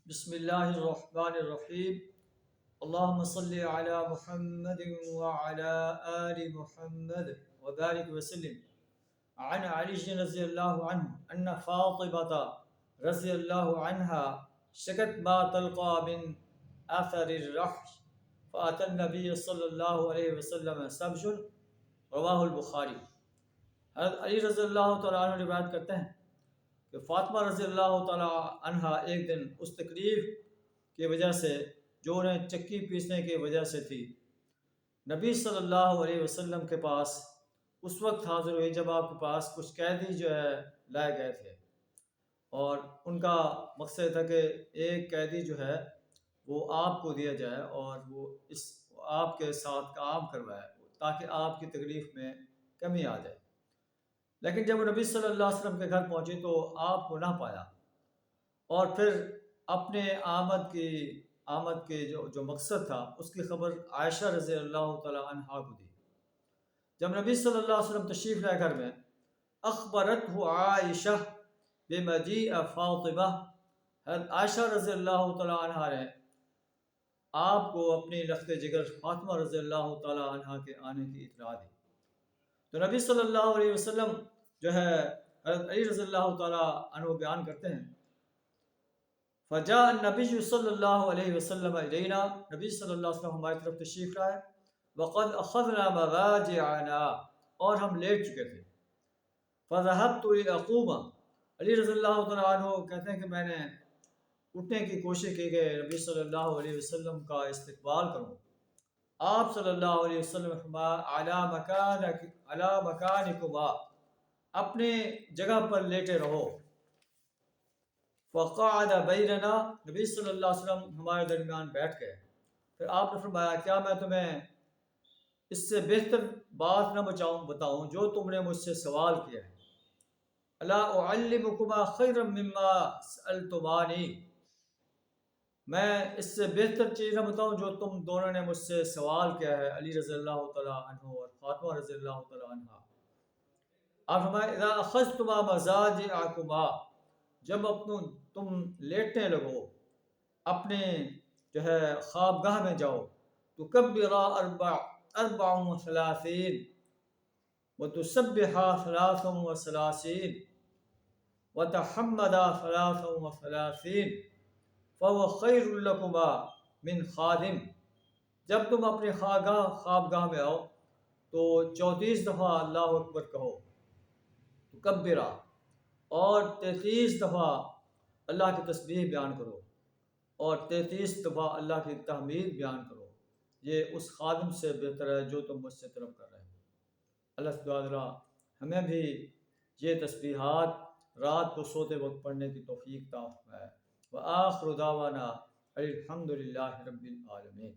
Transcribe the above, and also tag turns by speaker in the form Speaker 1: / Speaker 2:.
Speaker 1: بسم اللہ الرحمن الرحیم اللہم صلی علی محمد وعلی آل محمد وبارک وسلم عن علی رضی اللہ عنہ ان فاطمة رضی اللہ عنہ شکت ما تلقى من اثر الرحش فأتى النبی صلی اللہ علیہ وسلم سبج رواہ البخاری۔ حضرت علی رضی اللہ تعالیٰ عنہ روایت کرتے ہیں کہ فاطمہ رضی اللہ تعالیٰ عنہ ایک دن اس تکلیف کی وجہ سے جو انہیں چکی پیسنے کی وجہ سے تھی نبی صلی اللہ علیہ وسلم کے پاس اس وقت حاضر ہوئی جب آپ کے پاس کچھ قیدی جو ہے لائے گئے تھے، اور ان کا مقصد تھا کہ ایک قیدی جو ہے وہ آپ کو دیا جائے اور وہ اس آپ کے ساتھ کام کروائے تاکہ آپ کی تکلیف میں کمی آ جائے۔ لیکن جب وہ نبی صلی اللہ علیہ وسلم کے گھر پہنچے تو آپ کو نہ پایا، اور پھر اپنے آمد کے جو مقصد تھا اس کی خبر عائشہ رضی اللہ تعالی عنہا کو دی۔ جب نبی صلی اللہ علیہ وسلم تشریف لائے گھر میں، اخبرتہ عائشہ بمجیء فاطمہ، حضرت عائشہ رضی اللہ تعالی عنہا نے آپ کو اپنی لخت جگر فاطمہ رضی اللہ تعالی عنہا کے آنے کی اطلاع دی۔ تو نبی صلی اللہ علیہ وسلم جو ہے حضرت علی رضی اللہ تعالیٰ عنہ بیان کرتے ہیں، فجاء النبی صلی اللہ علیہ وسلم الینا، نبی صلی اللہ علیہ وسلم ہماری طرف تشریف لائے، وقد اخذنا مضاجعنا، اور ہم لیٹ چکے تھے، فذهبت لاقوم، علی رضی اللہ تعالیٰ عنہ کہتے ہیں کہ میں نے اٹھنے کی کوشش کی کہ نبی صلی اللہ علیہ وسلم کا استقبال کروں۔ آپ صلی اللہ علیہ وسلم علی مکانکما، اپنے جگہ پر لیٹے رہو۔ فقعد بیننا، نبی صلی اللہ علیہ وسلم ہمارے درمیان بیٹھ گئے۔ پھر آپ نے فرمایا، کیا میں تمہیں اس سے بہتر بات نہ بتاؤں جو تم نے مجھ سے سوال کیا ہے؟ الا اعلمکما خیرا مما سألتمانی، میں اس سے بہتر چیز نہ بتاؤں جو تم دونوں نے مجھ سے سوال کیا ہے، علی رضی اللہ تعالیٰ عنہ اور فاطمہ رضی اللہ تعالیٰ عنہ۔ آپ فرمائے، اذا اخذتما مضاجعکما، جب تم لیٹنے لگو، اپنے جو ہے خوابگاہ میں جاؤ، تکبرا اربع وثلاثین وتسبحا ثلاث وثلاثین وتحمدا ثلاث وثلاثین فهو خیر لکما من خادم، جب تم اپنے خوابگاہ میں آؤ تو 34 دفعہ اللہ اکبر کہو، تکبرا، اور 33 دفعہ اللہ کی تسبیح بیان کرو، اور 33 دفعہ اللہ کی تحمید بیان کرو، یہ اس خادم سے بہتر ہے جو تم مجھ سے طلب کر رہے ہیں۔ اللہ تعالیٰ ہمیں بھی یہ تسبیحات رات کو سوتے وقت پڑھنے کی توفیق عطا فرمائے۔ وآخر دعوانا الحمد للہ رب العالمین۔